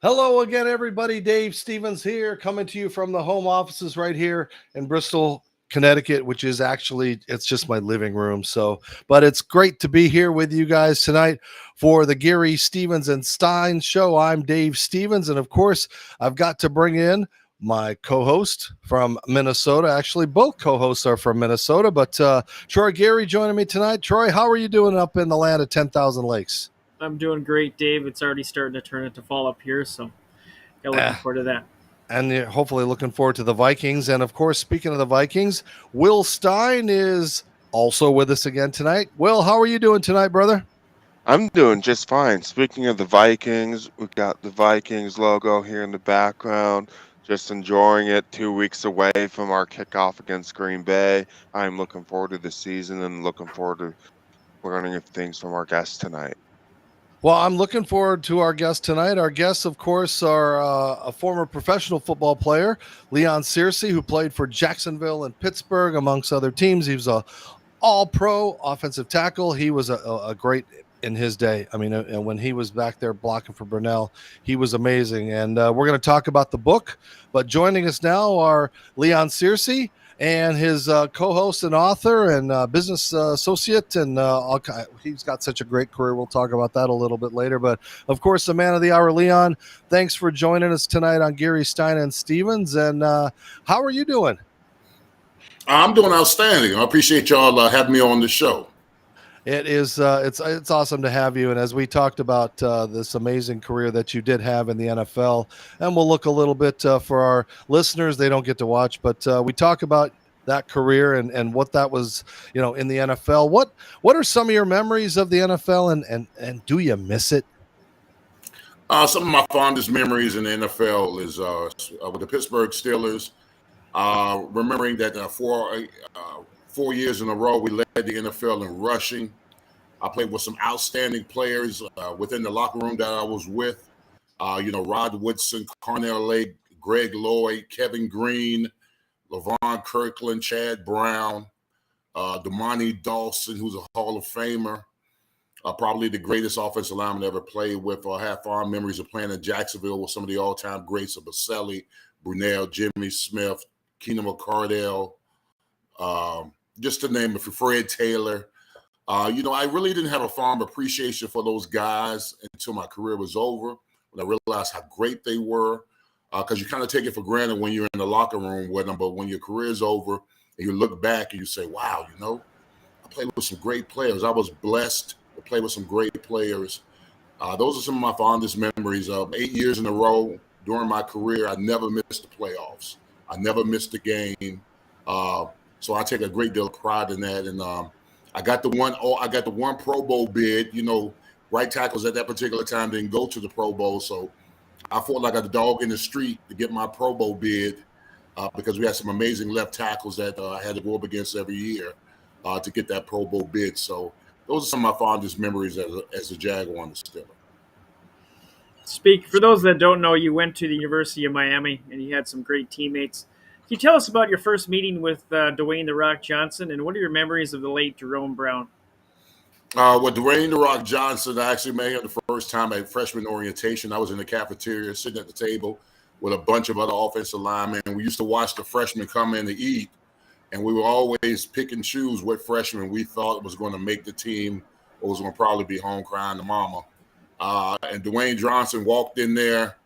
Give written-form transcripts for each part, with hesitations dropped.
Hello again, everybody. Dave Stevens here, coming to you from the home offices right here in Bristol, Connecticut, which is actually, it's just my living room. But it's great to be here with you guys tonight for the Geary, Stevens, and Stein show. I'm Dave Stevens, and of course, I've got to bring in my co-host from Minnesota. Actually, both co-hosts are from Minnesota, but Troy Geary joining me tonight. Troy, how are you doing up in the land of 10,000 lakes? I'm doing great, Dave. It's already starting to turn into fall up here, so looking forward to that. And hopefully looking forward to the Vikings. And of course, speaking of the Vikings, Will Stein is also with us again tonight. Will, how are you doing tonight, brother? I'm doing just fine. Speaking of the Vikings, we've got the Vikings logo here in the background. Just enjoying it 2 weeks away from our kickoff against Green Bay. I'm looking forward to the season and looking forward to learning things from our guests tonight. Well, I'm looking forward to our guests tonight. Our guests, of course, are a former professional football player, Leon Searcy, who played for Jacksonville and Pittsburgh, amongst other teams. He was a all-pro offensive tackle. He was a great in his day. I mean, when he was back there blocking for Brunell, he was amazing. And we're going to talk about the book. But joining us now are Leon Searcy and his co-host and author and business associate. And he's got such a great career. We'll talk about that a little bit later. But, of course, the man of the hour, Leon, thanks for joining us tonight on Geary, Stein and Stevens. And how are you doing? I'm doing outstanding. I appreciate y'all having me on the show. It is it's awesome to have you. And as we talked about this amazing career that you did have in the NFL, and we'll look a little bit for our listeners, they don't get to watch, but we talk about that career and what that was, in the NFL. What are some of your memories of the NFL, and do you miss it? Some of my fondest memories in the NFL is with the Pittsburgh Steelers. Remembering that 4 years in a row, we led the NFL in rushing. I played with some outstanding players within the locker room that I was with. Rod Woodson, Cornell Lake, Greg Lloyd, Kevin Green, LaVon Kirkland, Chad Brown, Damani Dawson, who's a Hall of Famer, probably the greatest offensive lineman I ever played with. I have fond memories of playing in Jacksonville with some of the all-time greats of Baselli, Brunell, Jimmy Smith, Keenan McCardell, just to name it, for Fred Taylor. I really didn't have a fond appreciation for those guys until my career was over, when I realized how great they were, because you kind of take it for granted when you're in the locker room with them, but when your career is over and you look back and you say, wow, I played with some great players. I was blessed to play with some great players. Those are some of my fondest memories of 8 years in a row during my career. I never missed the playoffs. I never missed a game. So I take a great deal of pride in that. And I got the one Pro Bowl bid. Right tackles at that particular time didn't go to the Pro Bowl. So I fought like a dog in the street to get my Pro Bowl bid because we had some amazing left tackles that I had to go up against every year to get that Pro Bowl bid. So those are some of my fondest memories as a Jaguar and a Steeler. For those that don't know, you went to the University of Miami and you had some great teammates. Can you tell us about your first meeting with Dwayne "The Rock" Johnson, and what are your memories of the late Jerome Brown? With Dwayne "The Rock" Johnson, I actually met him the first time at freshman orientation. I was in the cafeteria sitting at the table with a bunch of other offensive linemen. We used to watch the freshmen come in to eat, and we were always pick and choose what freshman we thought was going to make the team or was going to probably be home crying to mama. And Dwayne Johnson walked in there,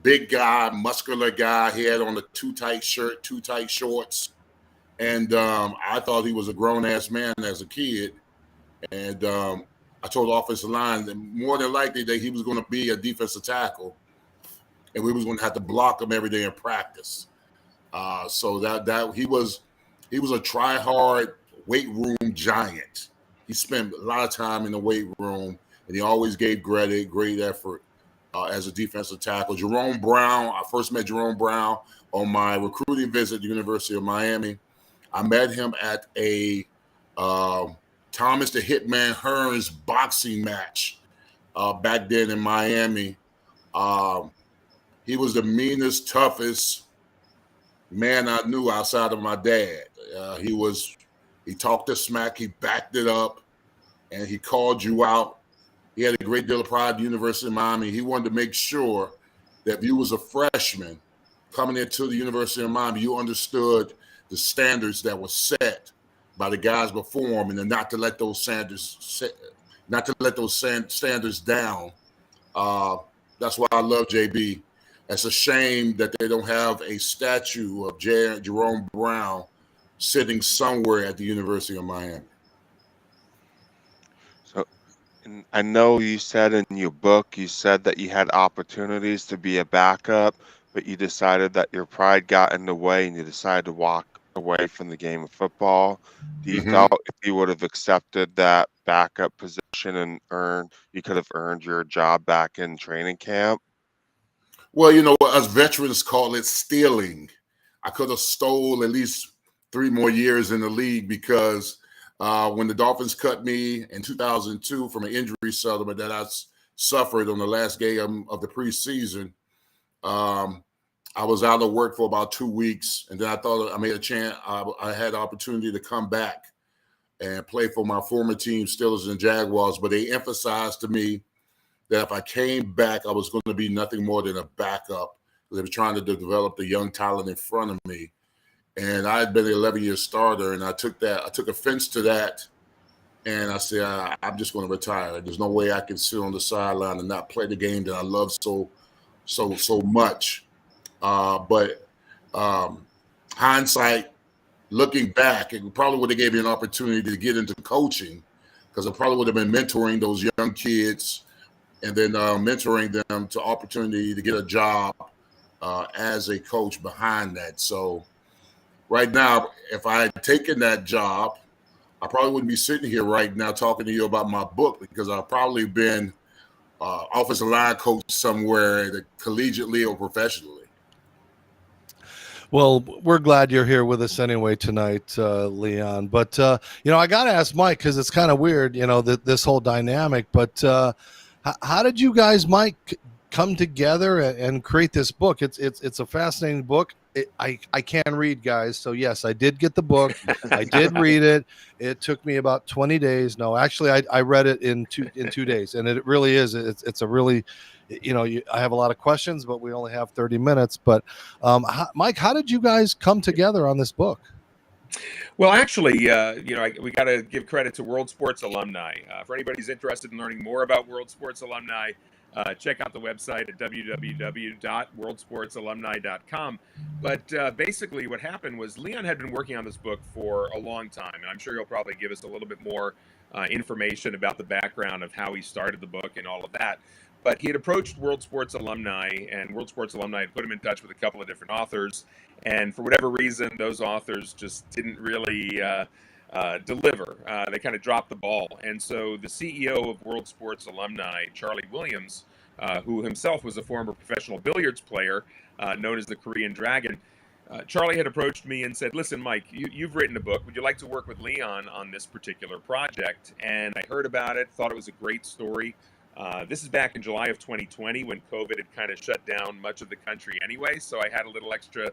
big guy, muscular guy. He had on a too tight shirt, too tight shorts. And I thought he was a grown-ass man as a kid. And I told the offensive line that more than likely that he was going to be a defensive tackle, and we was going to have to block him every day in practice. So that he was a try-hard weight room giant. He spent a lot of time in the weight room, and he always gave great effort as a defensive tackle. Jerome Brown, I first met Jerome Brown on my recruiting visit at the University of Miami. I met him at a Thomas the Hitman Hearns boxing match back then in Miami. He was the meanest, toughest man I knew outside of my dad. He talked the smack, he backed it up, and he called you out. He had a great deal of pride at the University of Miami. He wanted to make sure that if you was a freshman coming into the University of Miami, you understood the standards that were set by the guys before him, and then not to let those standards down. That's why I love JB. It's a shame that they don't have a statue of Jerome Brown sitting somewhere at the University of Miami. So, and I know you said in your book, you said that you had opportunities to be a backup, but you decided that your pride got in the way and you decided to walk away from the game of football. Do you thought if you would have accepted that backup position and you could have earned your job back in training camp? Well, you know, us veterans call it stealing. I could have stole at least 3 more years in the league, because when the Dolphins cut me in 2002 from an injury settlement that I suffered on the last game of the preseason, I was out of work for about 2 weeks, and then I thought I made a chance. I had the opportunity to come back and play for my former team, Steelers and Jaguars, but they emphasized to me that if I came back, I was going to be nothing more than a backup. They were trying to develop the young talent in front of me. And I had been an 11-year starter, and I took offense to that. And I said, I'm just going to retire. There's no way I can sit on the sideline and not play the game that I love so much. But hindsight, looking back, it probably would have gave me an opportunity to get into coaching, because I probably would have been mentoring those young kids, and then mentoring them to opportunity to get a job as a coach behind that. So right now, if I had taken that job, I probably wouldn't be sitting here right now talking to you about my book, because I've probably been offensive line coach somewhere collegiately or professionally. Well, we're glad you're here with us anyway tonight, Leon. But, I got to ask Mike, because it's kind of weird, this whole dynamic. But how did you guys, Mike, come together and create this book? It's a fascinating book. I can read, guys. So, yes, I did get the book. I did read it. It took me about 20 days. No, actually, I read it in 2 days. And it really is. It's a really, I have a lot of questions, but we only have 30 minutes. But, Mike, how did you guys come together on this book? Well, actually, we got to give credit to World Sports Alumni. For anybody who's interested in learning more about World Sports Alumni, check out the website at www.worldsportsalumni.com. But basically what happened was Leon had been working on this book for a long time, and I'm sure he'll probably give us a little bit more information about the background of how he started the book and all of that. But he had approached World Sports Alumni, and World Sports Alumni had put him in touch with a couple of different authors. And for whatever reason, those authors just didn't really deliver. They kind of dropped the ball. And so the CEO of World Sports Alumni, Charlie Williams, who himself was a former professional billiards player known as the Korean Dragon, Charlie had approached me and said, listen, Mike, you've written a book. Would you like to work with Leon on this particular project? And I heard about it, thought it was a great story. This is back in July of 2020 when COVID had kind of shut down much of the country anyway, so I had a little extra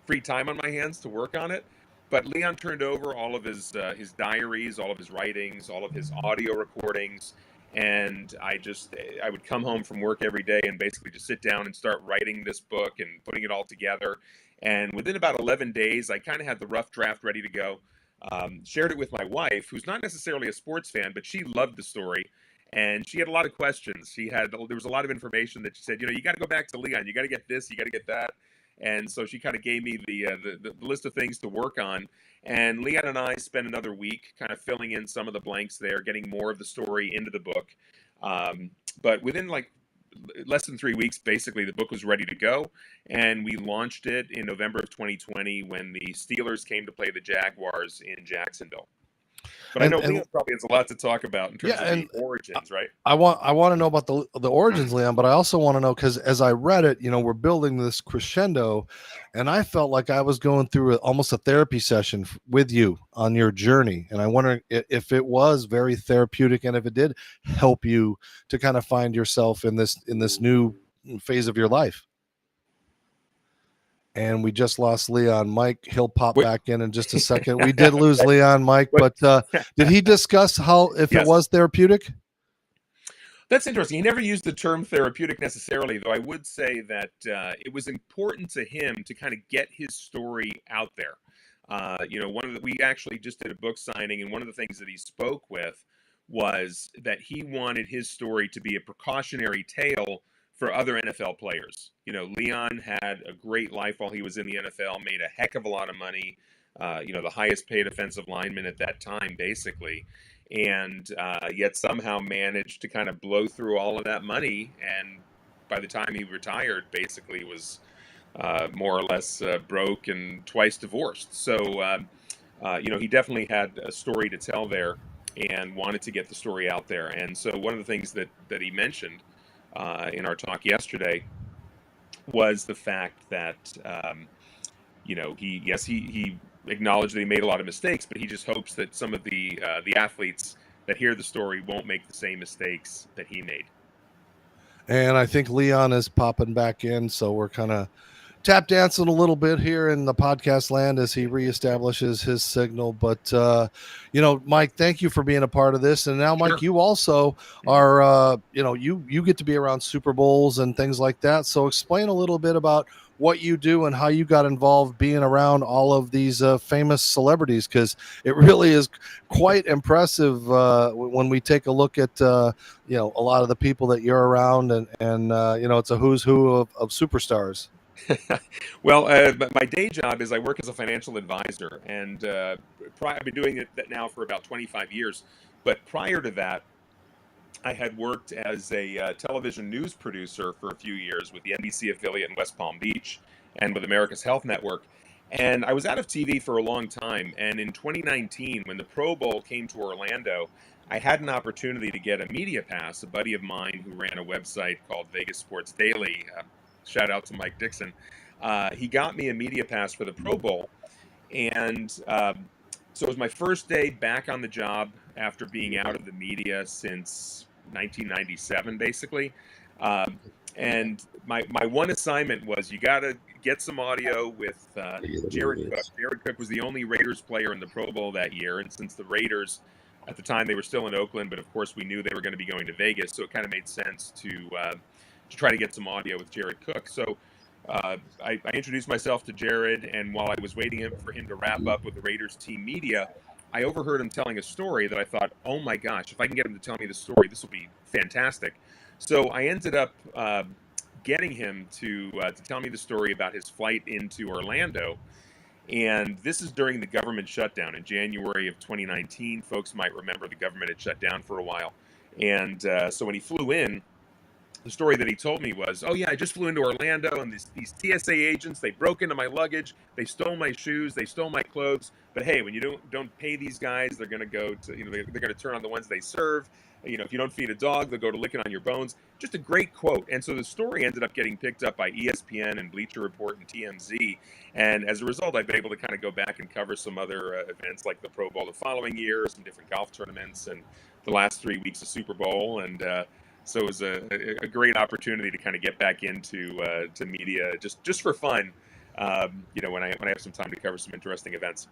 free time on my hands to work on it. But Leon turned over all of his diaries, all of his writings, all of his audio recordings, and I would come home from work every day and basically just sit down and start writing this book and putting it all together. And within about 11 days, I kind of had the rough draft ready to go. Shared it with my wife, who's not necessarily a sports fan, but she loved the story. And she had a lot of questions. There was a lot of information that she said, you got to go back to Leon. You got to get this, you got to get that. And so she kind of gave me the list of things to work on. And Leon and I spent another week kind of filling in some of the blanks there, getting more of the story into the book. But within less than 3 weeks, basically, the book was ready to go. And we launched it in November of 2020 when the Steelers came to play the Jaguars in Jacksonville. But I know Leon probably has a lot to talk about in terms of the origins, right? I want to know about the origins, Leon, but I also want to know, because as I read it, we're building this crescendo, and I felt like I was going through almost a therapy session with you on your journey. And I wonder if it was very therapeutic, and if it did help you to kind of find yourself in this new phase of your life. And we just lost Leon. Mike, he'll pop back in just a second. We did lose Leon, Mike, but did he discuss if it was therapeutic? That's interesting. He never used the term therapeutic necessarily, though I would say that it was important to him to kind of get his story out there. We actually just did a book signing, and one of the things that he spoke with was that he wanted his story to be a precautionary tale for other NFL players. Leon had a great life while he was in the NFL, made a heck of a lot of money, the highest paid offensive lineman at that time, basically, and yet somehow managed to kind of blow through all of that money. And by the time he retired, basically was more or less broke and twice divorced. So, he definitely had a story to tell there and wanted to get the story out there. And so one of the things that he mentioned in our talk yesterday was the fact that, he acknowledged that he made a lot of mistakes, but he just hopes that some of the athletes that hear the story won't make the same mistakes that he made. And I think Leon is popping back in, so we're kind of tap dancing a little bit here in the podcast land as he reestablishes his signal. But Mike, thank you for being a part of this. And now, Mike, Sure. you also are you get to be around Super Bowls and things like that. So explain a little bit about what you do and how you got involved being around all of these famous celebrities, because it really is quite impressive when we take a look at a lot of the people that you're around, and it's a who's who of superstars. Well, my day job is I work as a financial advisor, and I've been doing that now for about 25 years. But prior to that, I had worked as a television news producer for a few years with the NBC affiliate in West Palm Beach and with America's Health Network. And I was out of TV for a long time. And in 2019, when the Pro Bowl came to Orlando, I had an opportunity to get a media pass. A buddy of mine who ran a website called Vegas Sports Daily, shout out to Mike Dixon, he got me a media pass for the Pro Bowl. And so it was my first day back on the job after being out of the media since 1997, basically. And my one assignment was you got to get some audio with Jared Cook. Jared Cook was the only Raiders player in the Pro Bowl that year. And since the Raiders, at the time, they were still in Oakland, but of course we knew they were going to be going to Vegas. So it kind of made sense to try to get some audio with Jared Cook. So I introduced myself to Jared, and while I was waiting for him to wrap up with the Raiders team media, I overheard him telling a story that I thought, oh my gosh, if I can get him to tell me the story, this will be fantastic. So I ended up getting him to tell me the story about his flight into Orlando. And this is during the government shutdown in January of 2019. Folks might remember the government had shut down for a while. And so when he flew in, the story that he told me was, oh yeah, I just flew into Orlando, and these TSA agents, they broke into my luggage, they stole my shoes, they stole my clothes. But hey, when you don't pay these guys, they're going to go to, they're going to turn on the ones they serve. If you don't feed a dog, they'll go to licking on your bones. Just a great quote. And so the story ended up getting picked up by ESPN and Bleacher Report and TMZ. And as a result, I've been able to kind of go back and cover some other events like the Pro Bowl the following year, some different golf tournaments, and the last 3 weeks of Super Bowl. And so it was a great opportunity to kind of get back into to media just for fun, when I have some time to cover some interesting events.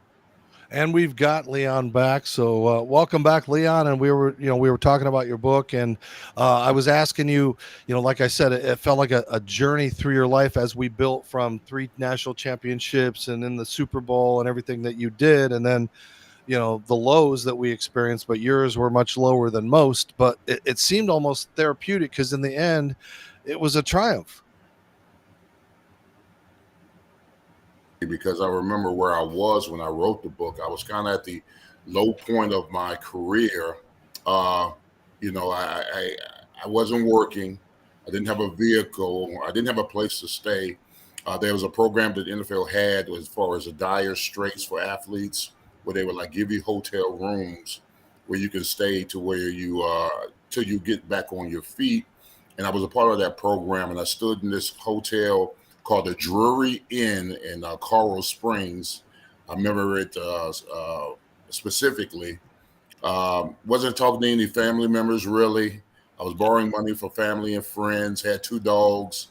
And we've got Leon back, so welcome back, Leon. And we were talking about your book, and I was asking you, like I said, it felt like a journey through your life as we built from 3 national championships and then the Super Bowl and everything that you did, and then the lows that we experienced, but yours were much lower than most. But it seemed almost therapeutic, because in the end, it was a triumph. Because I remember where I was when I wrote the book. I was kind of at the low point of my career. I wasn't working. I didn't have a vehicle. I didn't have a place to stay. There was a program that the NFL had as far as a dire straits for athletes, where they would give you hotel rooms where you can stay to where you till you get back on your feet. And I was a part of that program, and I stood in this hotel called the Drury Inn in Coral Springs. I remember it specifically. Wasn't talking to any family members, really. I was borrowing money for family and friends, had 2 dogs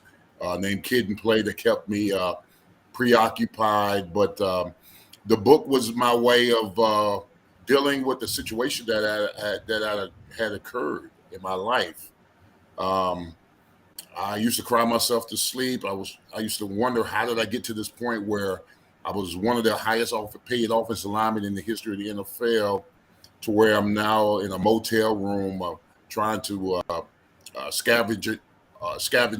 named Kid and Play that kept me preoccupied. But the book was my way of dealing with the situation that had occurred in my life. I used to cry myself to sleep. I used to wonder, how did I get to this point where I was one of the highest paid offensive linemen in the history of the NFL, to where I'm now in a motel room trying to scavenge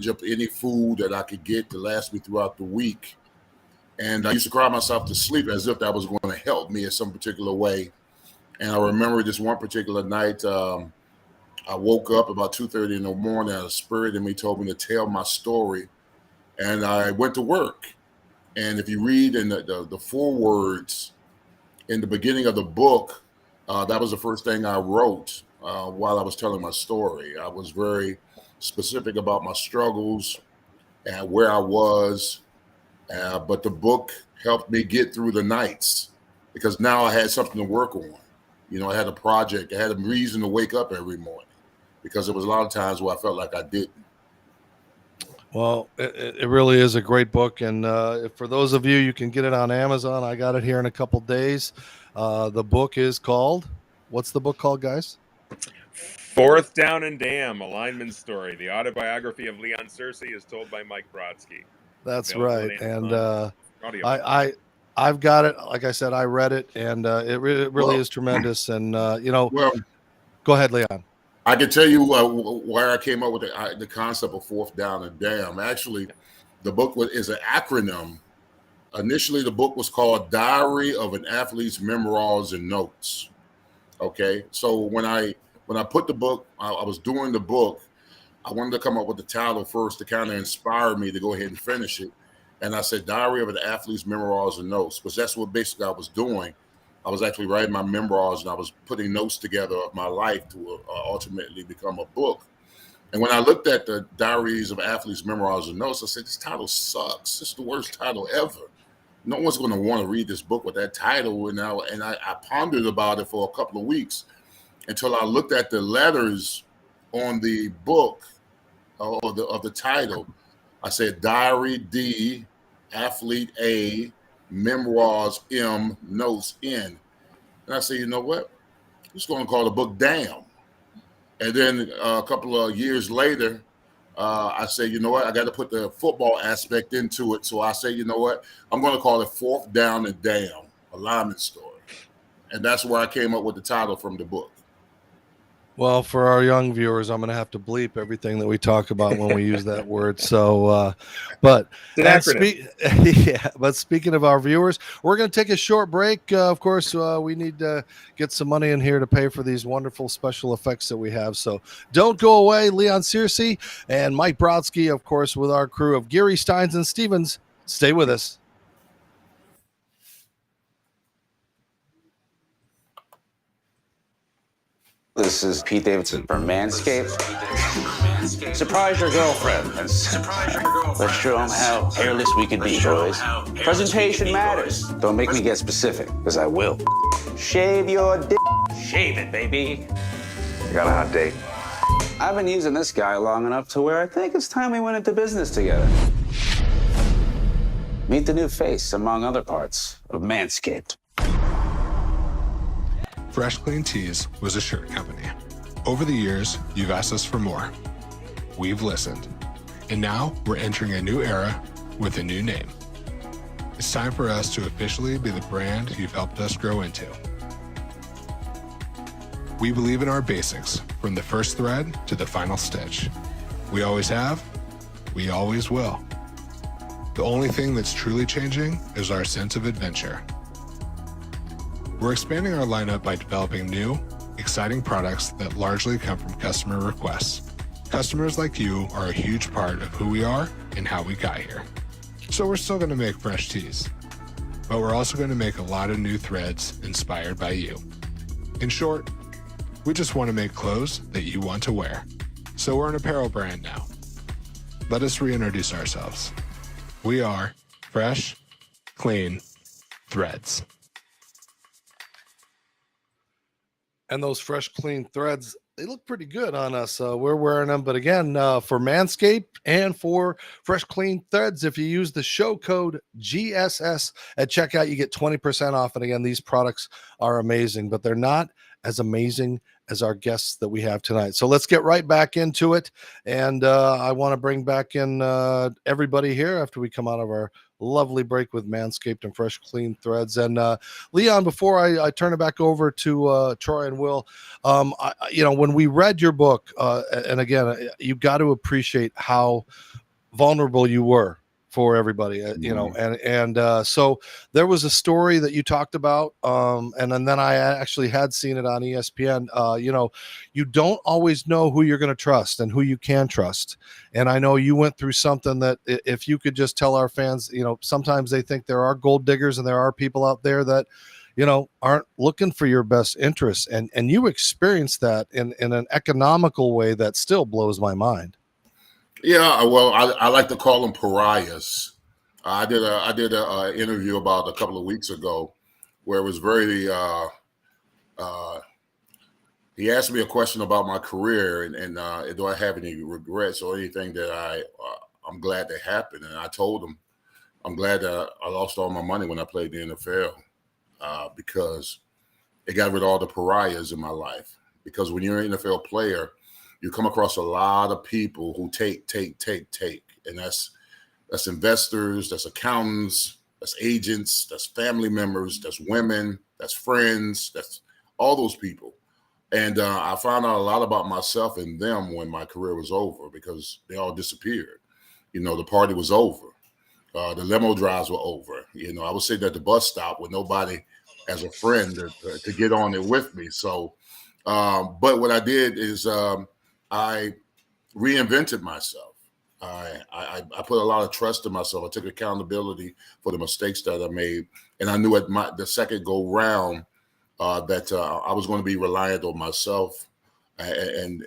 up any food that I could get to last me throughout the week. And I used to cry myself to sleep as if that was going to help me in some particular way. And I remember this one particular night, I woke up about 2:30 in the morning, and a spirit in me told me to tell my story. And I went to work. And if you read in the forewords in the beginning of the book, that was the first thing I wrote while I was telling my story. I was very specific about my struggles and where I was. But the book helped me get through the nights, because now I had something to work on. You know, I had a project. I had a reason to wake up every morning, because there was a lot of times where I felt like I didn't. Well, it really is a great book. And for those of you, you can get it on Amazon. I got it here in a couple days. The book is called, what's the book called, guys? Fourth Down and Damn, a lineman story. The autobiography of Leon Searcy is told by Mike Brodsky. That's Available right. at And Amazon. I've got it. Like I said, I read it, and it really is tremendous. And, Well, go ahead, Leon. I can tell you where I came up with the concept of fourth down and damn. Actually, the book is an acronym. Initially, the book was called Diary of an Athlete's Memoirs and Notes. Okay, so when I put the book, I was doing the book, I wanted to come up with the title first to kind of inspire me to go ahead and finish it. And I said Diary of an Athlete's Memoirs and Notes, because that's what basically I was doing. I was actually writing my memoirs, and I was putting notes together of my life to ultimately become a book. And when I looked at the Diaries of Athletes, Memoirs, and Notes, I said, this title sucks. This is the worst title ever. No one's going to want to read this book with that title. And I pondered about it for a couple of weeks until I looked at the letters on the book of the title. I said Diary D, Athlete A, Memoirs M, Notes N. And I said, you know what? I'm just going to call the book Damn. And then a couple of years later, I said, you know what? I got to put the football aspect into it. So I said, you know what? I'm going to call it Fourth Down and Damn, a lineman story. And that's where I came up with the title from the book. Well, for our young viewers, I'm going to have to bleep everything that we talk about when we use that word. So, but speaking of our viewers, we're going to take a short break. Of course, we need to get some money in here to pay for these wonderful special effects that we have. So don't go away. Leon Searcy and Mike Brodsky, of course, with our crew of Geary, Stein and Stevens. Stay with us. This is Pete Davidson from Manscaped. Surprise your girlfriend. Let's show them how hairless we can be, boys. Presentation matters. Don't make me get specific, because I will. Shave your dick. Shave it, baby. I got a hot date. I've been using this guy long enough to where I think it's time we went into business together. Meet the new face, among other parts, of Manscaped. Fresh Clean Tees was a shirt company. Over the years, you've asked us for more. We've listened. And now we're entering a new era with a new name. It's time for us to officially be the brand you've helped us grow into. We believe in our basics, from the first thread to the final stitch. We always have, we always will. The only thing that's truly changing is our sense of adventure. We're expanding our lineup by developing new, exciting products that largely come from customer requests. Customers like you are a huge part of who we are and how we got here. So we're still going to make fresh tees, but we're also going to make a lot of new threads inspired by you. In short, we just want to make clothes that you want to wear. So we're an apparel brand now. Let us reintroduce ourselves. We are Fresh, Clean Threads. And those fresh, clean threads, they look pretty good on us. We're wearing them. But again, for Manscaped and for Fresh Clean Threads, if you use the show code GSS at checkout, you get 20% off. And again, these products are amazing, but they're not as amazing as our guests that we have tonight. So let's get right back into it. And I want to bring back in everybody here after we come out of our lovely break with Manscaped and Fresh Clean Threads. And Leon, before I turn it back over to Troy and Will, when we read your book, and again, you got to appreciate how vulnerable you were for everybody, so there was a story that you talked about, and then I actually had seen it on ESPN. You don't always know who you're going to trust and who you can trust, and I know you went through something that, if you could just tell our fans, sometimes they think there are gold diggers and there are people out there that aren't looking for your best interests, and you experienced that in an economical way that still blows my mind. Yeah, well, I like to call them pariahs. I did a interview about a couple of weeks ago where it was very. He asked me a question about my career and do I have any regrets or anything that I'm glad that happened, and I told him I'm glad that I lost all my money when I played the NFL because it got rid of all the pariahs in my life. Because when you're an NFL player, you come across a lot of people who take, and that's investors, that's accountants, that's agents, that's family members, that's women, that's friends, that's all those people. And I found out a lot about myself and them when my career was over because they all disappeared. The party was over. The limo drives were over. I was sitting at the bus stop with nobody as a friend to get on it with me. So, but what I did is I reinvented myself. I put a lot of trust in myself. I took accountability for the mistakes that I made, and I knew at the second go round that I was going to be reliant on myself and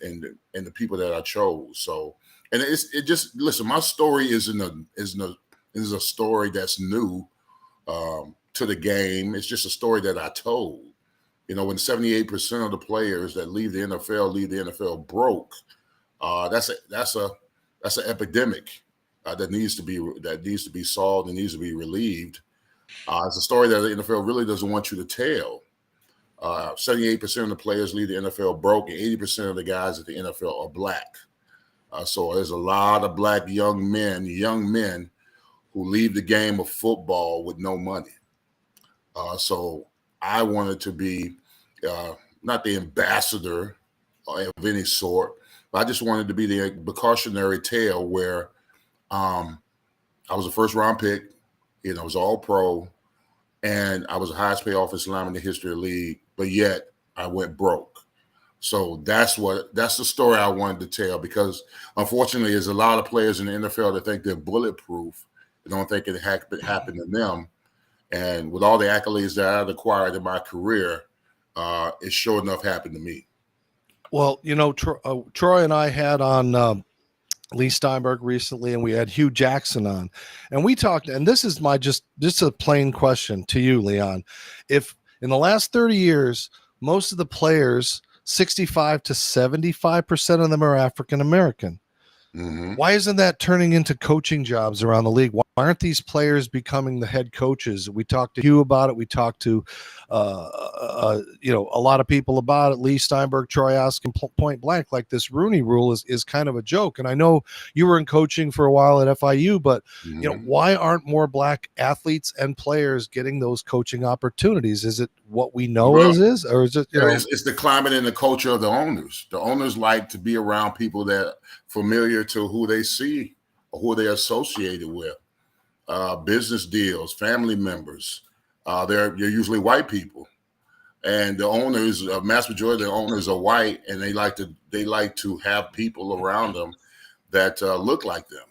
the people that I chose. So, and it just listen. My story is a story that's new to the game. It's just a story that I told. When 78% of the players that leave the NFL broke, that's an epidemic that needs to be solved and needs to be relieved. It's a story that the NFL really doesn't want you to tell. 78% of the players leave the NFL broke, and 80% of the guys at the NFL are black. So there's a lot of black young men who leave the game of football with no money. So I wanted to be not the ambassador of any sort, but I just wanted to be the precautionary tale where I was a first-round pick, I was all pro, and I was the highest paid offensive lineman in the history of the league, but yet I went broke. So that's the story I wanted to tell because, unfortunately, there's a lot of players in the NFL that think they're bulletproof. They don't think it happened to them. And with all the accolades that I've acquired in my career, it sure enough happened to me. Well, Troy and I had on Lee Steinberg recently, and we had Hugh Jackson on, and we talked. And this is just a plain question to you, Leon. If in the last 30 years, most of the players, 65 to 75% of them are African American. Mm-hmm. Why isn't that turning into coaching jobs around the league? Why aren't these players becoming the head coaches? We talked to Hugh about it. We talked to, a lot of people about it. Lee Steinberg, Troy asking point blank, like this Rooney Rule is kind of a joke. And I know you were in coaching for a while at FIU, but why aren't more black athletes and players getting those coaching opportunities? Is it what we know as is, or is it? It's the climate and the culture of the owners. The owners like to be around people that are familiar to who they see or who they're associated with. Business deals, family members. They're usually white people, and the owners, mass majority of the owners are white, and they like to have people around them that look like them.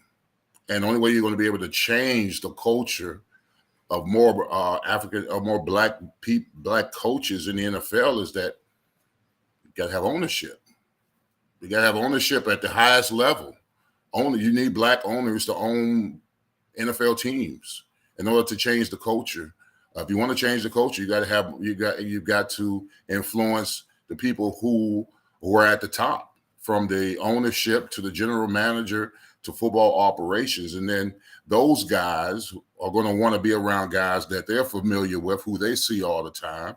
And the only way you're going to be able to change the culture of more African or more black coaches in the NFL is that you got to have ownership. You got to have ownership at the highest level. You need black owners to own NFL teams in order to change the culture. If you want to change the culture, you've got to influence the people who are at the top, from the ownership to the general manager to football operations. And then those guys are going to want to be around guys that they're familiar with, who they see all the time.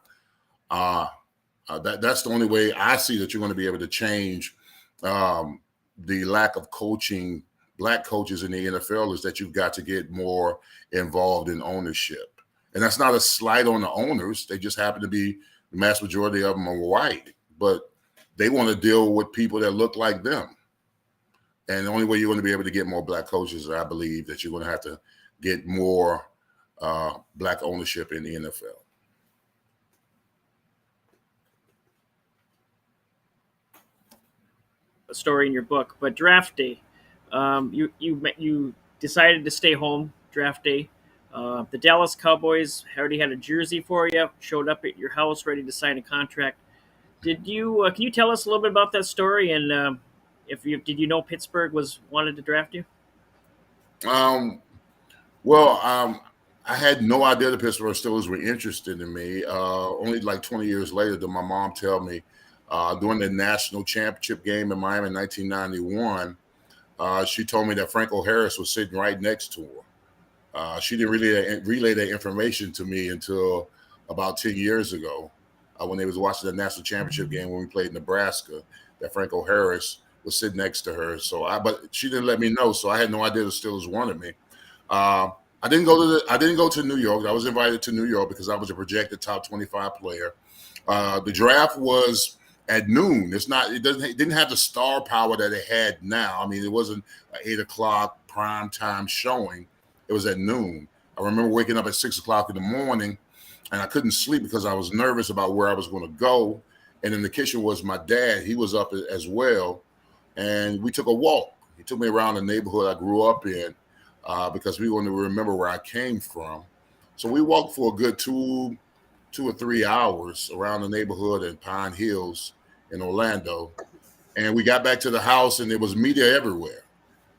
That's the only way I see that you're going to be able to change the lack of coaching, black coaches in the NFL, is that you've got to get more involved in ownership. And that's not a slight on the owners. They just happen to be, the mass majority of them are white, but they want to deal with people that look like them. And the only way you're going to be able to get more black coaches, I believe, that you're going to have to get more black ownership in the NFL. A story in your book, but draft day, you decided to stay home draft day. The Dallas Cowboys already had a jersey for you, showed up at your house ready to sign a contract. Did you can you tell us a little bit about that story, and did you know Pittsburgh wanted to draft you? I had no idea the Pittsburgh Steelers were interested in me. Only like 20 years later did my mom tell me during the national championship game in Miami in 1991, she told me that Franco Harris was sitting right next to her. She didn't really relay that information to me until about 10 years ago when they was watching the national championship game when we played Nebraska, that Franco Harris was sitting next to her. But she didn't let me know, so I had no idea the Steelers wanted me. I didn't go to New York. I was invited to New York because I was a projected top 25 player. The draft was at noon. It didn't have the star power that it had now. I mean, it wasn't an 8 o'clock prime time showing. It was at noon. I remember waking up at 6 o'clock in the morning, and I couldn't sleep because I was nervous about where I was going to go. And in the kitchen was my dad. He was up as well, and we took a walk. He took me around the neighborhood I grew up in because we wanted to remember where I came from. So we walked for a good 2 or 3 hours around the neighborhood in Pine Hills in Orlando. And we got back to the house, and there was media everywhere.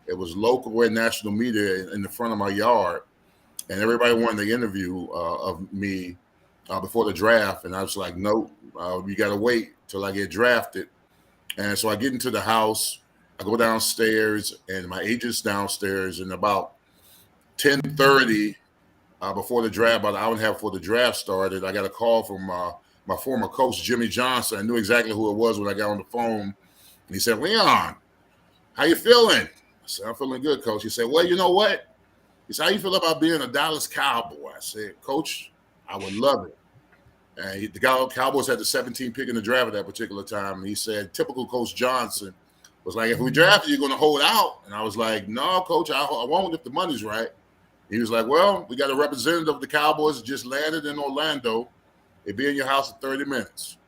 It was local and national media in the front of my yard. And everybody wanted the interview of me before the draft. And I was like, nope, you got to wait till I get drafted. And so I get into the house. I go downstairs, and my agent's downstairs. And about 10:30 before the draft, about an hour and a half before the draft started, I got a call from my former coach, Jimmy Johnson. I knew exactly who it was when I got on the phone. And he said, Leon, how you feeling? I said, I'm feeling good, Coach. He said, well, you know what? He said, how you feel about being a Dallas Cowboy? I said, Coach, I would love it. And the Cowboys had the 17th pick in the draft at that particular time. And he said, typical Coach Johnson was like, if we draft you, you're going to hold out. And I was like, no, Coach, I won't if the money's right. He was like, well, we got a representative of the Cowboys that just landed in Orlando. They'll be in your house in 30 minutes.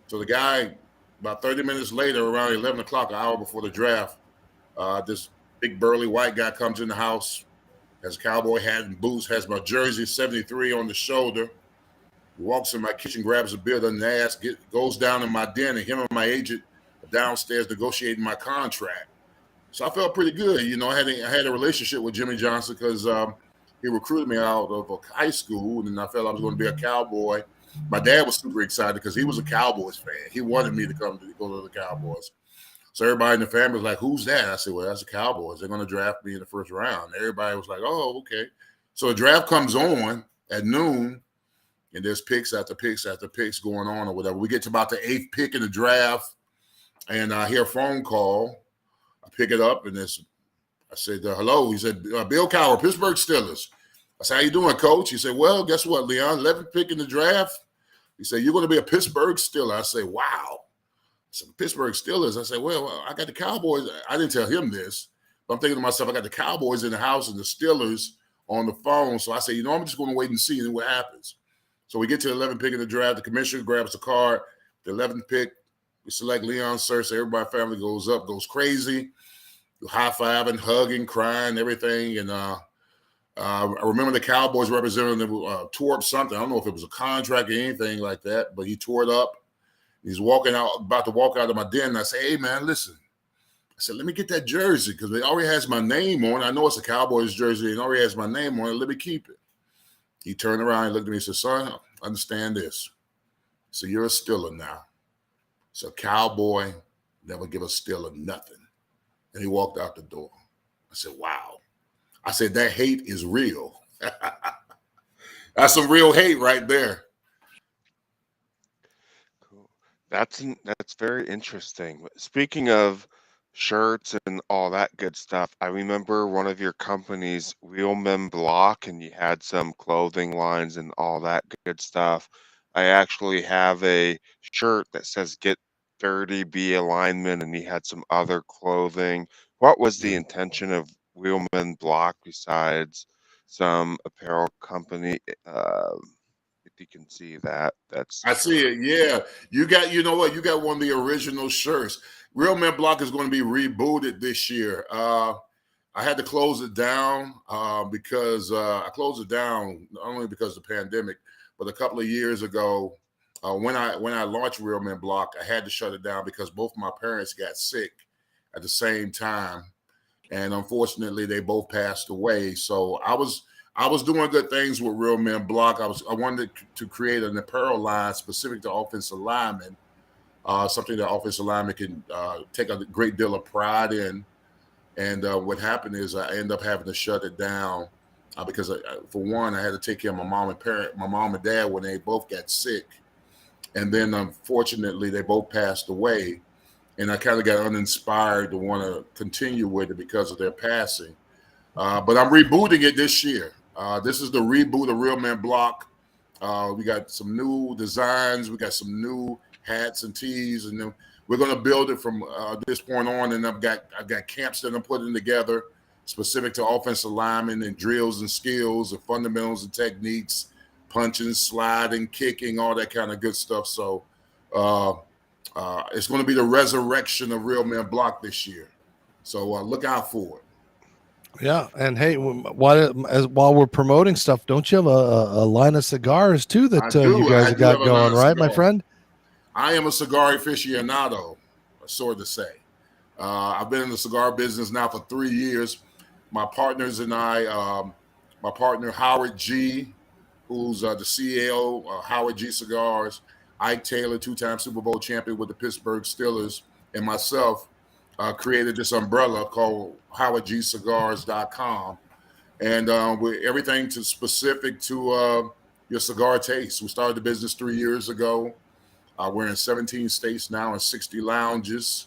So the guy, about 30 minutes later, around 11 o'clock, an hour before the draft, this big burly white guy comes in the house, has a cowboy hat and boots, has my jersey 73 on the shoulder. He walks in my kitchen, grabs a beer, doesn't ask, goes down in my den, and him and my agent are downstairs negotiating my contract. So I felt pretty good. You know, I had a relationship with Jimmy Johnson because he recruited me out of high school, and I felt I was going to be a Cowboy. My dad was super excited because he was a Cowboys fan. He wanted me to go to the Cowboys. So everybody in the family was like, who's that? I said, well, that's the Cowboys. They're going to draft me in the first round. Everybody was like, oh, okay. So the draft comes on at noon, and there's picks after picks after picks going on or whatever. We get to about the 8th pick in the draft, and I hear a phone call. I pick it up, and I said, hello. He said, Bill Cowher, Pittsburgh Steelers. I said, how you doing, Coach? He said, well, guess what, Leon? 11th pick in the draft. He said, you're going to be a Pittsburgh Steeler. I said, wow. I said, Pittsburgh Steelers. I said, well, I got the Cowboys. I didn't tell him this, but I'm thinking to myself, I got the Cowboys in the house and the Steelers on the phone. So I said, I'm just going to wait and see what happens. So we get to the 11th pick in the draft. The commissioner grabs the card. The 11th pick, we select Leon Searcy. Everybody, family goes up, goes crazy, high-fiving, hugging, crying, everything. And I remember the Cowboys representative tore up something. I don't know if it was a contract or anything like that, but he tore it up. He's walking out, about to walk out of my den. And I say, hey, man, listen. I said, let me get that jersey because it already has my name on it. I know it's a Cowboys jersey. It already has my name on it. Let me keep it. He turned around and looked at me and said, son, understand this. So you're a Steeler now. So Cowboy never give a Steeler nothing. And he walked out the door. I said, wow. I said, that hate is real. That's some real hate right there. Cool. That's very interesting. Speaking of shirts and all that good stuff, I remember one of your companies, Wheelman Block, and you had some clothing lines and all that good stuff. I actually have a shirt that says "Get Dirty, Be a Lineman," and you had some other clothing. What was the intention of Wheelman Block besides some apparel company? If you can see that, that's I see it. Yeah, you know what? You got one of the original shirts. Real Men Block is going to be rebooted this year. I had to close it down because I closed it down not only because of the pandemic, but a couple of years ago, when I launched Real Men Block, I had to shut it down because both my parents got sick at the same time, and unfortunately, they both passed away. So I was doing good things with Real Men Block. I wanted to create an apparel line specific to offensive linemen, something that offensive linemen can take a great deal of pride in. And what happened is I ended up having to shut it down because, for one, I had to take care of my mom and dad when they both got sick, and then unfortunately they both passed away, and I kind of got uninspired to want to continue with it because of their passing. But I'm rebooting it this year. This is the reboot of Real Men Block. We got some new designs. We got some new hats and tees, and then we're going to build it from this point on. And I've got camps that I'm putting together specific to offensive linemen and drills and skills and fundamentals and techniques, punching, sliding, kicking, all that kind of good stuff. So it's going to be the resurrection of Real Men Block this year. So look out for it. Yeah, and hey, while we're promoting stuff, don't you have a line of cigars too that you guys have got going, right, my friend? I am a cigar aficionado, so to say. I've been in the cigar business now for 3 years. My partners and I, my partner Howard G, who's the CEO of Howard G Cigars, Ike Taylor, 2-time Super Bowl champion with the Pittsburgh Steelers, and myself, created this umbrella called HowardGCigars.com, and with everything specific to your cigar taste. We started the business 3 years ago. We're in 17 states now and 60 lounges.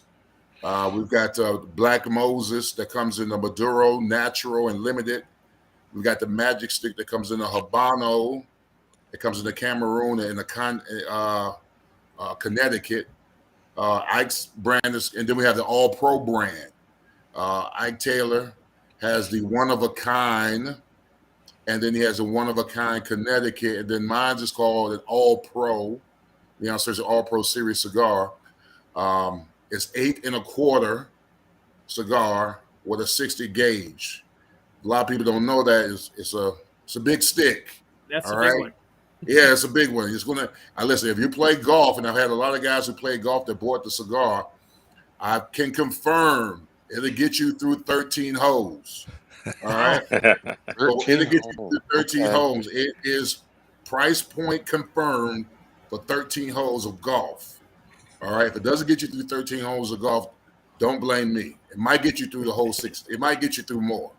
We've got Black Moses that comes in the Maduro, Natural, and Limited. We've got the Magic Stick that comes in the Habano. It comes in the Cameroon and the Connecticut. Ike's brand is, and then we have the All Pro brand. Ike Taylor has the One of a Kind, and then he has a One of a Kind Connecticut, and then mine's is called an All Pro. You know, so it's an All Pro Series cigar. It's 8 1/4 cigar with a 60 gauge. A lot of people don't know that it's a big stick. That's a big one. Yeah, it's a big one. It's gonna. Listen, if you play golf, and I've had a lot of guys who play golf that bought the cigar, I can confirm it'll get you through 13 holes. All right, it'll get you through 13 holes. It is price point confirmed for 13 holes of golf. All right, if it doesn't get you through 13 holes of golf, don't blame me. It might get you through the whole 6. It might get you through more,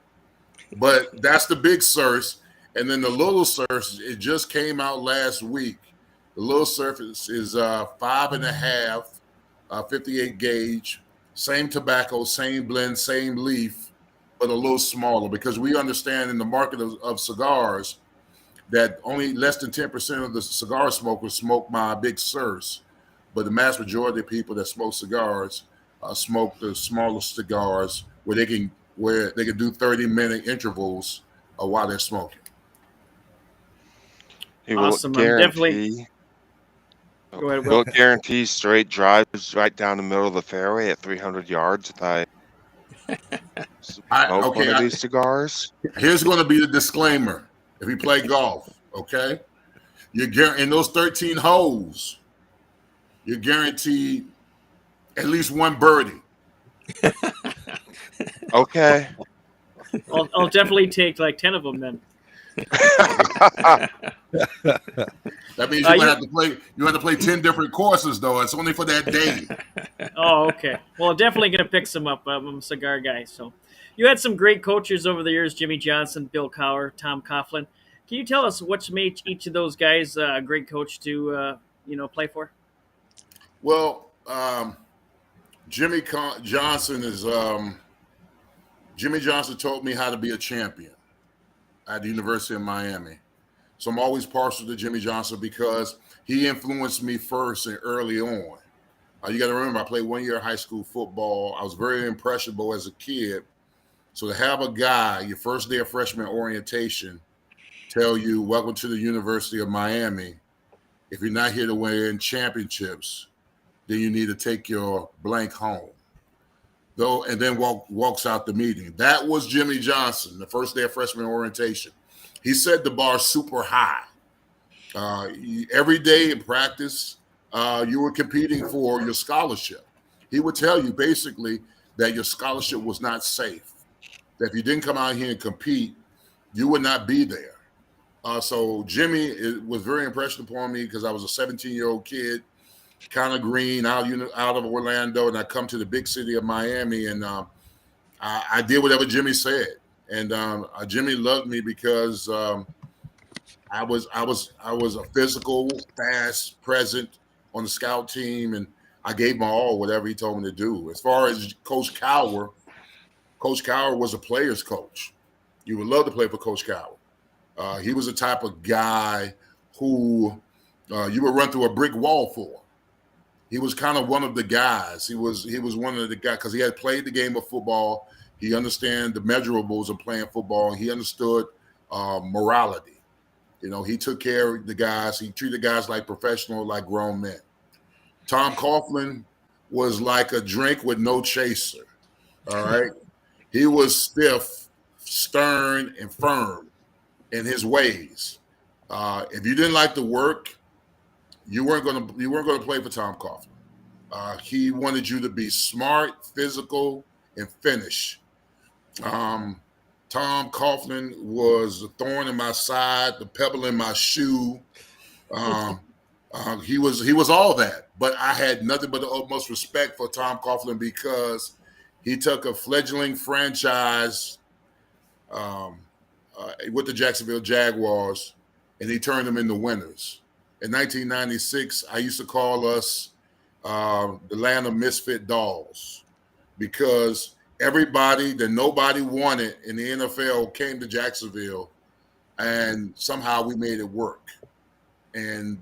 but that's the big Searcy. And then the little Searcy, it just came out last week. The little Searcy is 5.5, 58 gauge, same tobacco, same blend, same leaf, but a little smaller, because we understand in the market of cigars that only less than 10% of the cigar smokers smoke my big Searcy, but the mass majority of people that smoke cigars smoke the smaller cigars where they can do 30-minute intervals while they're smoking. He Awesome. will I'm definitely. guarantee. Go ahead, Will. Will guarantee straight drives right down the middle of the fairway at 300 yards if I smoke one of these cigars. Here's going to be the disclaimer: if you play golf, okay, you're in those 13 holes, you're guaranteed at least one birdie. Okay. I'll definitely take like 10 of them then. That means you're gonna have to play. You have to play 10 different courses, though. It's only for that day. Oh, okay. Well, definitely gonna pick some up. I'm a cigar guy, so you had some great coaches over the years: Jimmy Johnson, Bill Cowher, Tom Coughlin. Can you tell us what's made each of those guys a great coach to play for? Well, Jimmy Johnson taught me how to be a champion at the University of Miami. So I'm always partial to Jimmy Johnson because he influenced me first and early on. You got to remember, I played 1 year of high school football. I was very impressionable as a kid. So to have a guy, your first day of freshman orientation, tell you, welcome to the University of Miami. If you're not here to win championships, then you need to take your blank home. And then walks out the meeting. That was Jimmy Johnson, the first day of freshman orientation. He set the bar super high. Every day in practice, you were competing for your scholarship. He would tell you basically that your scholarship was not safe. That if you didn't come out here and compete, you would not be there. So Jimmy was very impressionable upon me because I was a 17-year-old kid, kind of green, out of Orlando, and I come to the big city of Miami, and I did whatever Jimmy said. And Jimmy loved me because I was a physical, fast, present on the scout team, and I gave my all, whatever he told me to do. As far as Coach Cowher was a player's coach. You would love to play for Coach Cowher. He was the type of guy who you would run through a brick wall for. He was kind of one of the guys. He was one of the guys because he had played the game of football. He understood the measurables of playing football. And he understood morality. You know, he took care of the guys. He treated guys like professional, like grown men. Tom Coughlin was like a drink with no chaser. All right. He was stiff, stern, and firm in his ways. If you didn't like the work, you weren't going to play for Tom Coughlin. He wanted you to be smart, physical, and finish. Tom Coughlin was a thorn in my side, the pebble in my shoe. He was all that, but I had nothing but the utmost respect for Tom Coughlin because he took a fledgling franchise with the Jacksonville Jaguars, and he turned them into winners. In 1996, I used to call us the land of misfit dolls because everybody that nobody wanted in the NFL came to Jacksonville, and somehow we made it work. And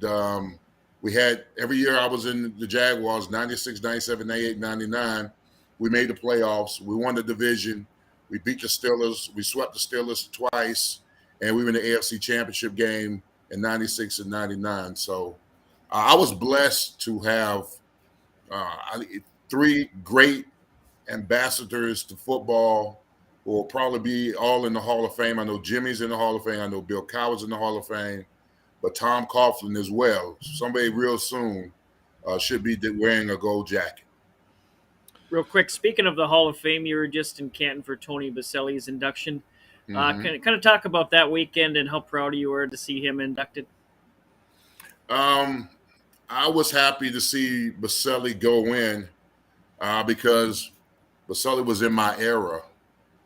we had every year I was in the Jaguars, 96, 97, 98, 99. We made the playoffs. We won the division. We beat the Steelers. We swept the Steelers twice, and we were in the AFC Championship game in 96 and 99. So I was blessed to have three great ambassadors to football who will probably be all in the Hall of Fame. I know Jimmy's in the Hall of Fame. I know Bill Cowher's in the Hall of Fame, but Tom Coughlin as well. Somebody real soon should be wearing a gold jacket. Real quick, speaking of the Hall of Fame, you were just in Canton for Tony Baselli's induction. Kind of talk about that weekend and how proud you were to see him inducted. I was happy to see Baselli go in because Baselli was in my era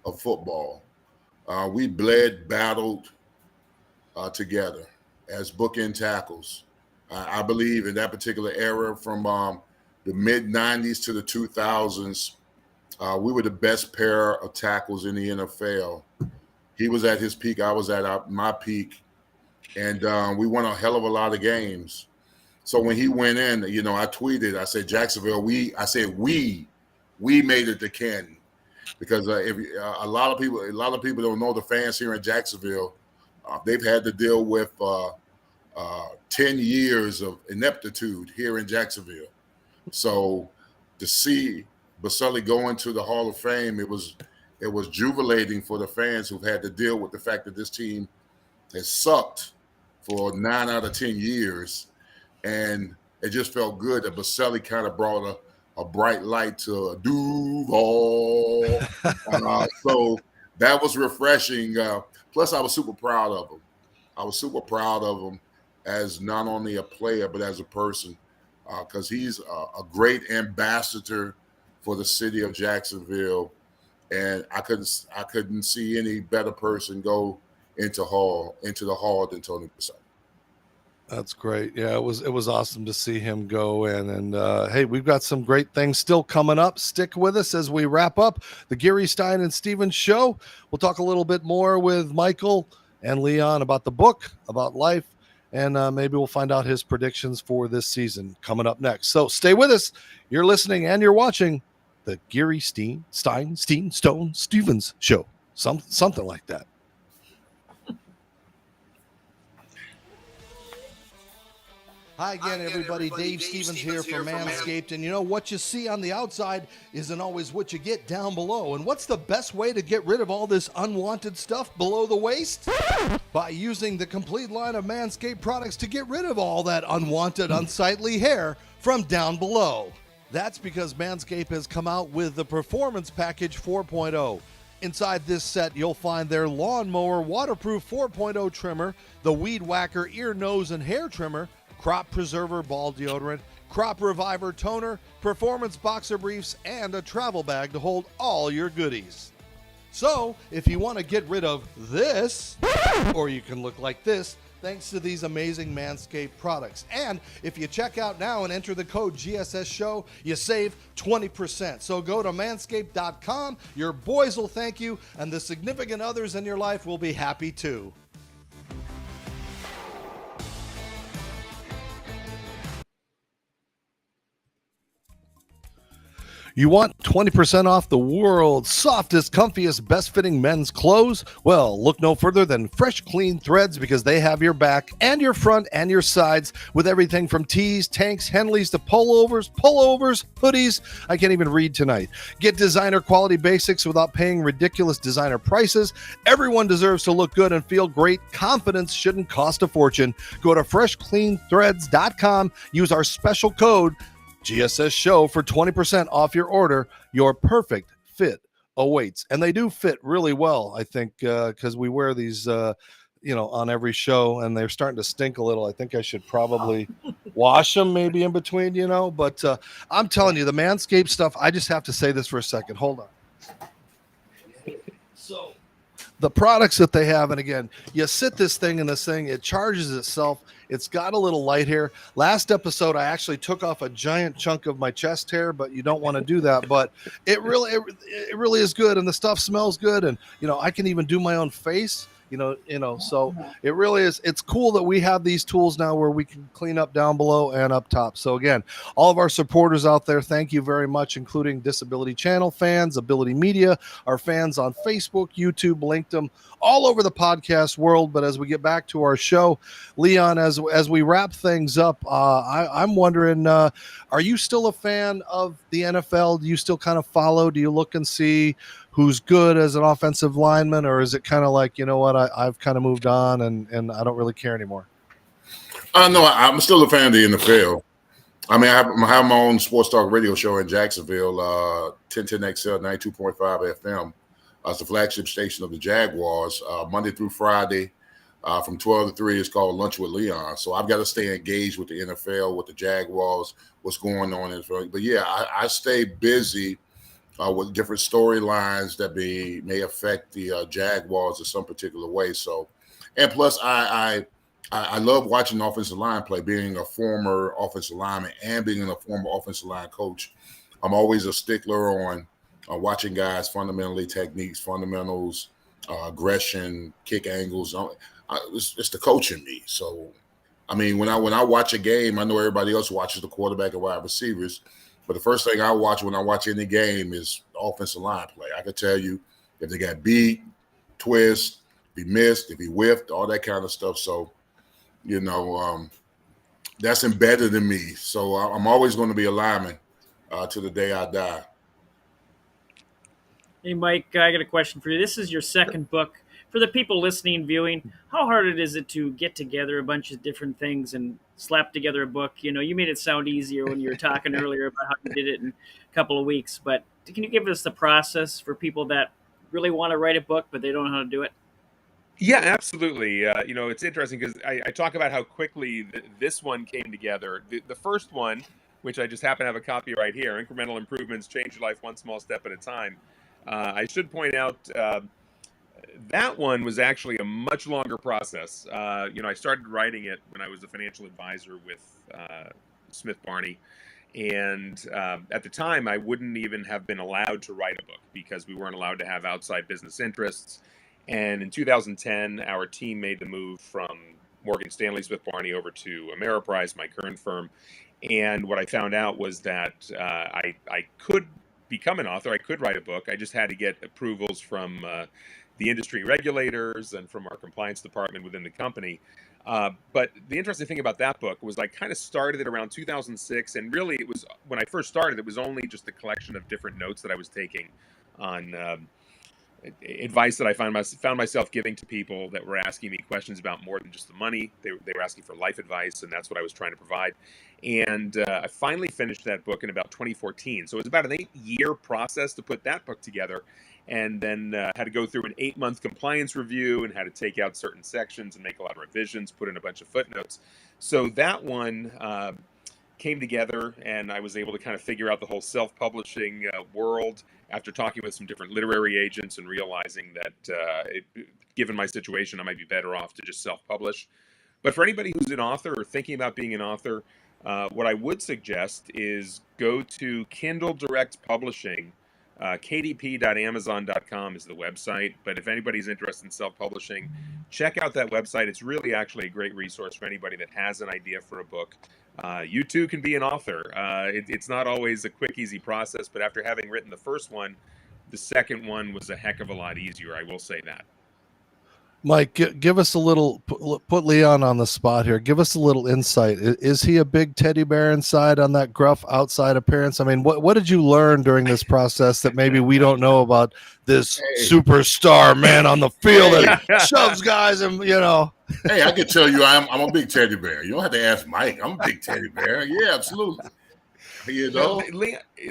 of football. We bled, battled together as bookend tackles. I believe in that particular era from the mid-'90s to the 2000s, we were the best pair of tackles in the NFL. He was at his peak. I was at my peak. And we won a hell of a lot of games. So when he went in, you know, I tweeted, I said, Jacksonville, we made it to Canton. Because a lot of people don't know the fans here in Jacksonville. They've had to deal with 10 years of ineptitude here in Jacksonville. So to see Baselli go into the Hall of Fame, it was jubilating for the fans who've had to deal with the fact that this team has sucked for 9 out of 10 years. And it just felt good that Baselli kind of brought a bright light to Duval. So that was refreshing. Plus, I was super proud of him. I was super proud of him as not only a player, but as a person, because he's a great ambassador for the city of Jacksonville. And I couldn't see any better person go into the hall than Tony Baselli. That's great. Yeah, it was awesome to see him go in. And hey, we've got some great things still coming up. Stick with us as we wrap up the Geary, Stein and Stevens show. We'll talk a little bit more with Michael and Leon about the book, about life, and maybe we'll find out his predictions for this season coming up next. So stay with us. You're listening and you're watching the Geary, Stein, Stevens show. Something like that. Hi again, everybody. Dave Stevens here from Manscaped. And you know, what you see on the outside isn't always what you get down below. And what's the best way to get rid of all this unwanted stuff below the waist? By using the complete line of Manscaped products to get rid of all that unwanted, unsightly hair from down below. That's because Manscaped has come out with the Performance Package 4.0. Inside this set, you'll find their Lawnmower Waterproof 4.0 trimmer, the Weed Whacker Ear, Nose, and Hair Trimmer, Crop Preserver Ball Deodorant, Crop Reviver Toner, Performance Boxer Briefs, and a travel bag to hold all your goodies. So, if you want to get rid of this, or you can look like this, thanks to these amazing Manscaped products. And if you check out now and enter the code GSS Show, you save 20%. So go to manscaped.com, your boys will thank you, and the significant others in your life will be happy too. You want 20% off the world's softest, comfiest, best-fitting men's clothes? Well, look no further than Fresh Clean Threads, because they have your back and your front and your sides with everything from tees, tanks, Henleys to pullovers, hoodies. I can't even read tonight. Get designer quality basics without paying ridiculous designer prices. Everyone deserves to look good and feel great. Confidence shouldn't cost a fortune. Go to freshcleanthreads.com. Use our special code GSS Show for 20% off your order. Your perfect fit awaits. And they do fit really well, I think, because we wear these, on every show, and they're starting to stink a little. I think I should probably wash them maybe in between, But I'm telling you, the Manscaped stuff, I just have to say this for a second. Hold on. So the products that they have, and again, you sit this thing in this thing, it charges itself. It's got a little light hair. Last episode, I actually took off a giant chunk of my chest hair, but you don't want to do that. But it really is good, and the stuff smells good, and I can even do my own face. So it really is. It's cool that we have these tools now where we can clean up down below and up top. So again, all of our supporters out there, thank you very much, including Disability Channel fans, Ability Media, our fans on Facebook, YouTube, LinkedIn, all over the podcast world. But as we get back to our show, Leon, as we wrap things up, I'm wondering, are you still a fan of the NFL? Do you still kind of follow? Do you look and see who's good as an offensive lineman, or is it kind of like, I've kind of moved on and I don't really care anymore? No, I'm still a fan of the NFL. I mean, I have my own sports talk radio show in Jacksonville, 1010XL 92.5 FM. It's the flagship station of the Jaguars, Monday through Friday from 12 to 3. It's called Lunch with Leon. So I've got to stay engaged with the NFL, with the Jaguars, what's going on. But yeah, I stay busy with different storylines that may affect the Jaguars in some particular way. So, and plus, I love watching offensive line play. Being a former offensive lineman and being a former offensive line coach, I'm always a stickler on watching guys fundamentally, techniques, fundamentals, aggression, kick angles. It's the coach in me. So, I mean, when I watch a game, I know everybody else watches the quarterback and wide receivers. But the first thing I watch when I watch any game is offensive line play. I can tell you if they got beat, twist, if he missed, if he whiffed, all that kind of stuff. So, that's embedded in me. So I'm always going to be a lineman to the day I die. Hey, Mike, I got a question for you. This is your second book. For the people listening, viewing, how hard is it to get together a bunch of different things and slap together a book? You made it sound easier when you were talking earlier about how you did it in a couple of weeks. But can you give us the process for people that really want to write a book, but they don't know how to do it? Yeah, absolutely. It's interesting because I talk about how quickly this one came together. The first one, which I just happen to have a copy right here, Incremental Improvements, Change Your Life One Small Step at a Time. I should point out that one was actually a much longer process. I started writing it when I was a financial advisor with Smith Barney. And at the time, I wouldn't even have been allowed to write a book because we weren't allowed to have outside business interests. And in 2010, our team made the move from Morgan Stanley Smith Barney over to Ameriprise, my current firm. And what I found out was that I could become an author. I could write a book. I just had to get approvals from the industry regulators and from our compliance department within the company. But the interesting thing about that book was I kind of started it around 2006. And really, it was when I first started, it was only just a collection of different notes that I was taking on advice that I found myself giving to people that were asking me questions about more than just the money. They were asking for life advice, and that's what I was trying to provide. And I finally finished that book in about 2014. So it was about an 8-year process to put that book together, and then had to go through an 8-month compliance review and had to take out certain sections and make a lot of revisions, put in a bunch of footnotes. So that one came together, and I was able to kind of figure out the whole self-publishing world after talking with some different literary agents and realizing that given my situation, I might be better off to just self-publish. But for anybody who's an author or thinking about being an author, what I would suggest is go to Kindle Direct Publishing. kdp.amazon.com is the website. But if anybody's interested in self-publishing, check out that website. It's really actually a great resource for anybody that has an idea for a book. You too can be an author. It's not always a quick, easy process, but after having written the first one, the second one was a heck of a lot easier. I will say that. Mike, give us a little, put Leon on the spot here. Give us a little insight. Is he a big teddy bear inside on that gruff outside appearance? I mean, what did you learn during this process that maybe we don't know about this superstar man on the field that shoves guys and, Hey, I can tell you I'm a big teddy bear. You don't have to ask Mike. I'm a big teddy bear. Yeah, absolutely.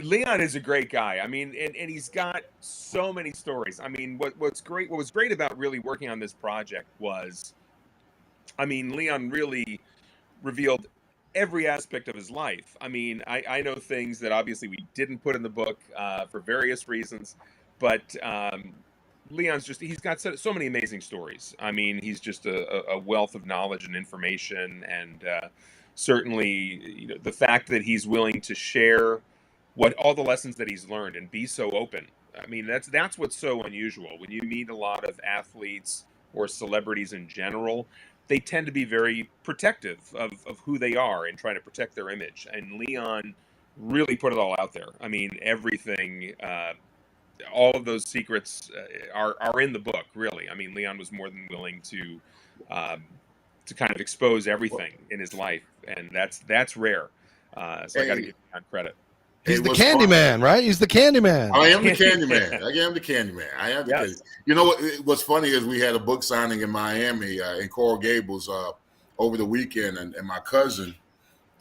Leon is a great guy. I mean, and he's got so many stories. I mean, what was great about really working on this project was, I mean, Leon really revealed every aspect of his life. I mean, I know things that obviously we didn't put in the book for various reasons, but Leon's he's got so many amazing stories. I mean, he's just a wealth of knowledge and information, and certainly, the fact that he's willing to share all the lessons that he's learned and be so open. I mean, that's what's so unusual. When you meet a lot of athletes or celebrities in general, they tend to be very protective of who they are and try to protect their image. And Leon really put it all out there. I mean, everything, all of those secrets are in the book, really. I mean, Leon was more than willing to kind of expose everything in his life, and that's rare. So I got to give Leon credit. He's the candy man, right? He's the candy man. I am the candy man. I am the candy man. I am the candy. You know what's funny is we had a book signing in Miami in Coral Gables over the weekend, and my cousin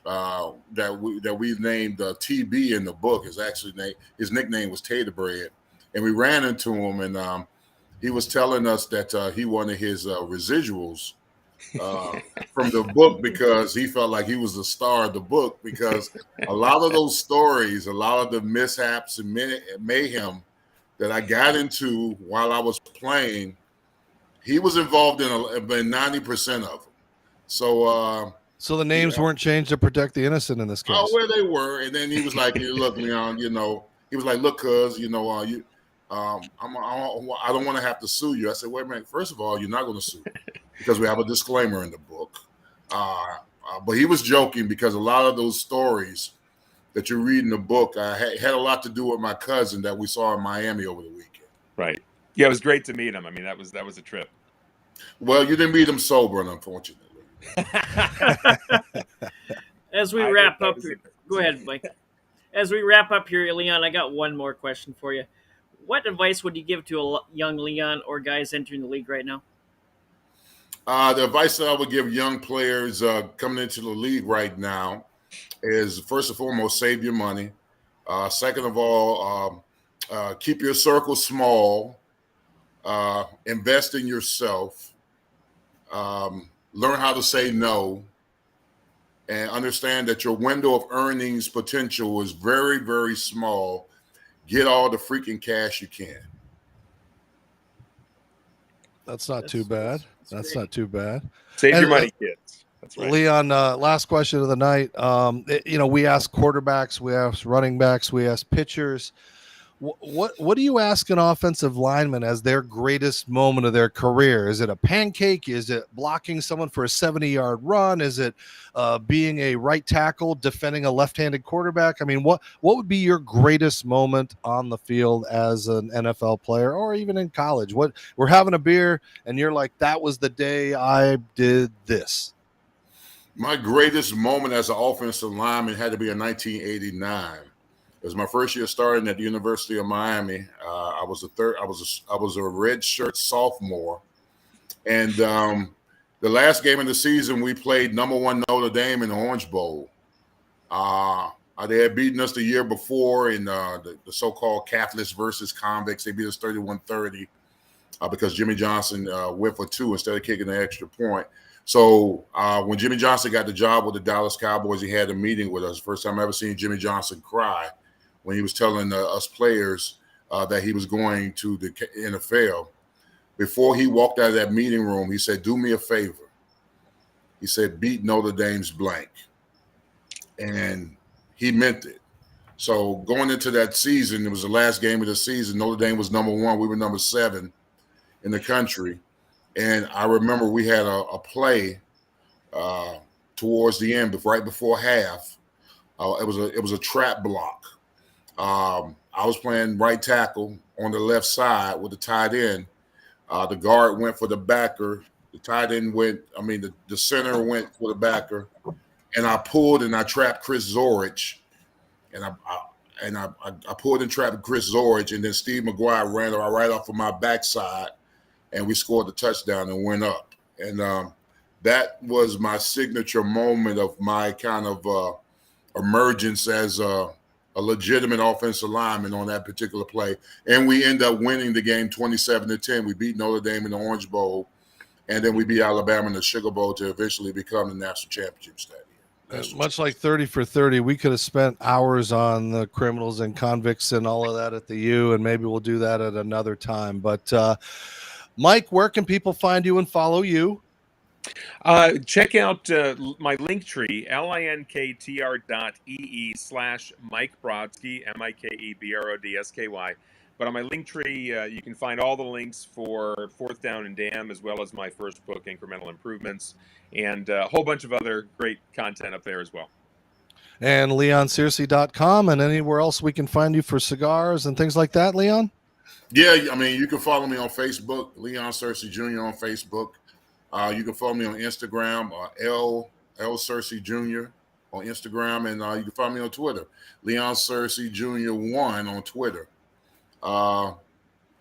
that we've named TB in the book is actually his nickname was Tater Bread, and we ran into him, and he was telling us that he wanted his residuals from the book because he felt like he was the star of the book, because a lot of those stories, a lot of the mishaps and mayhem that I got into while I was playing, he was involved in 90% of them. So the names weren't changed to protect the innocent in this case. Oh, well, they were. And then he was like, look, Leon, he was like, look, cuz, I don't want to have to sue you. I said, wait a minute. First of all, you're not going to sue me because we have a disclaimer in the book. But he was joking because a lot of those stories that you read in the book had a lot to do with my cousin that we saw in Miami over the weekend. Right. Yeah, it was great to meet him. I mean, that was a trip. Well, you didn't meet him sober, unfortunately. As we wrap up here, go ahead, Mike. As we wrap up here, Leon, I got one more question for you. What advice would you give to a young Leon or guys entering the league right now? The advice that I would give young players coming into the league right now is, first and foremost, save your money. Second of all, keep your circle small. Invest in yourself. Learn how to say no. And understand that your window of earnings potential is very, very small. Get all the freaking cash you can. That's not too bad. That's great. not too bad. Save And, your money, kids. That's right. Leon, last question of the night. We ask quarterbacks, we ask running backs, we ask pitchers. What do you ask an offensive lineman as their greatest moment of their career? Is it a pancake? Is it blocking someone for a 70-yard run? Is it being a right tackle defending a left-handed quarterback? I mean, what would be your greatest moment on the field as an NFL player or even in college? What we're having a beer and you're like, that was the day I did this. My greatest moment as an offensive lineman had to be in 1989. It was my first year starting at the University of Miami. I was a redshirt sophomore, and the last game of the season we played #1 Notre Dame in the Orange Bowl. They had beaten us the year before in the so-called Catholics versus convicts. They beat us 31-30 because Jimmy Johnson went for 2 instead of kicking the extra point. So when Jimmy Johnson got the job with the Dallas Cowboys, he had a meeting with us. First time I ever seen Jimmy Johnson cry when he was telling us players that he was going to the NFL. Before he walked out of that meeting room, he said, "Do me a favor." He said, "Beat Notre Dame's blank." And he meant it. So going into that season, it was the last game of the season. Notre Dame was #1. We were #7 in the country. And I remember we had a play towards the end, right before half. It was a trap block. I was playing right tackle on the left side with the tight end. The guard went for the backer. The tight end the center went for the backer. And I pulled and I trapped Chris Zorich. And I pulled and trapped Chris Zorich. And then Steve McGuire ran right off of my backside. And we scored the touchdown and went up. And that was my signature moment of my kind of emergence as a legitimate offensive lineman on that particular play. And we end up winning the game 27-10. We beat Notre Dame in the Orange Bowl, and then we beat Alabama in the Sugar Bowl to eventually become the national championship stadium. Much like 30 for 30, we could have spent hours on the criminals and convicts and all of that at the U, and maybe we'll do that at another time. But Mike, where can people find you and follow you? Check out my link tree, linktr.ee/Mike Brodsky, MikeBrodsky. But on my link tree, you can find all the links for Fourth Down and Damn, as well as my first book, Incremental Improvements, and a whole bunch of other great content up there as well. And LeonSearcy.com, and anywhere else we can find you for cigars and things like that, Leon? Yeah, I mean, you can follow me on Facebook, Leon Searcy Jr. on Facebook. You can follow me on Instagram, L Searcy Jr. on Instagram, and you can follow me on Twitter, Leon Searcy Jr. 1 on Twitter. I'm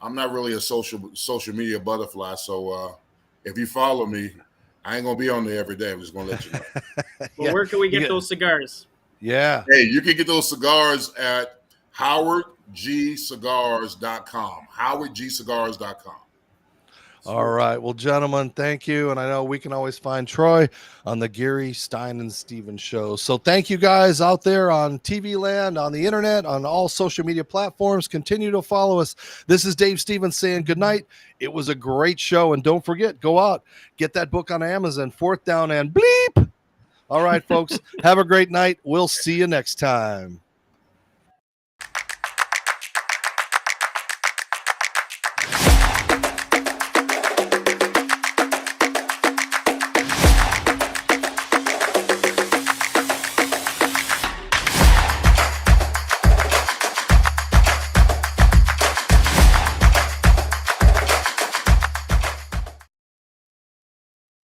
not really a social media butterfly, so if you follow me, I ain't gonna be on there every day. I'm just gonna let you know. Well, where can we get those cigars? Yeah. Hey, you can get those cigars at howardgcigars.com. howardgcigars.com. All right. Well, gentlemen, thank you. And I know we can always find Troy on the Geary, Stein and Stevens show. So thank you guys out there on TV land, on the internet, on all social media platforms. Continue to follow us. This is Dave Stevens saying good night. It was a great show. And don't forget, go out, get that book on Amazon, Fourth Down and Bleep. All right, folks, have a great night. We'll see you next time.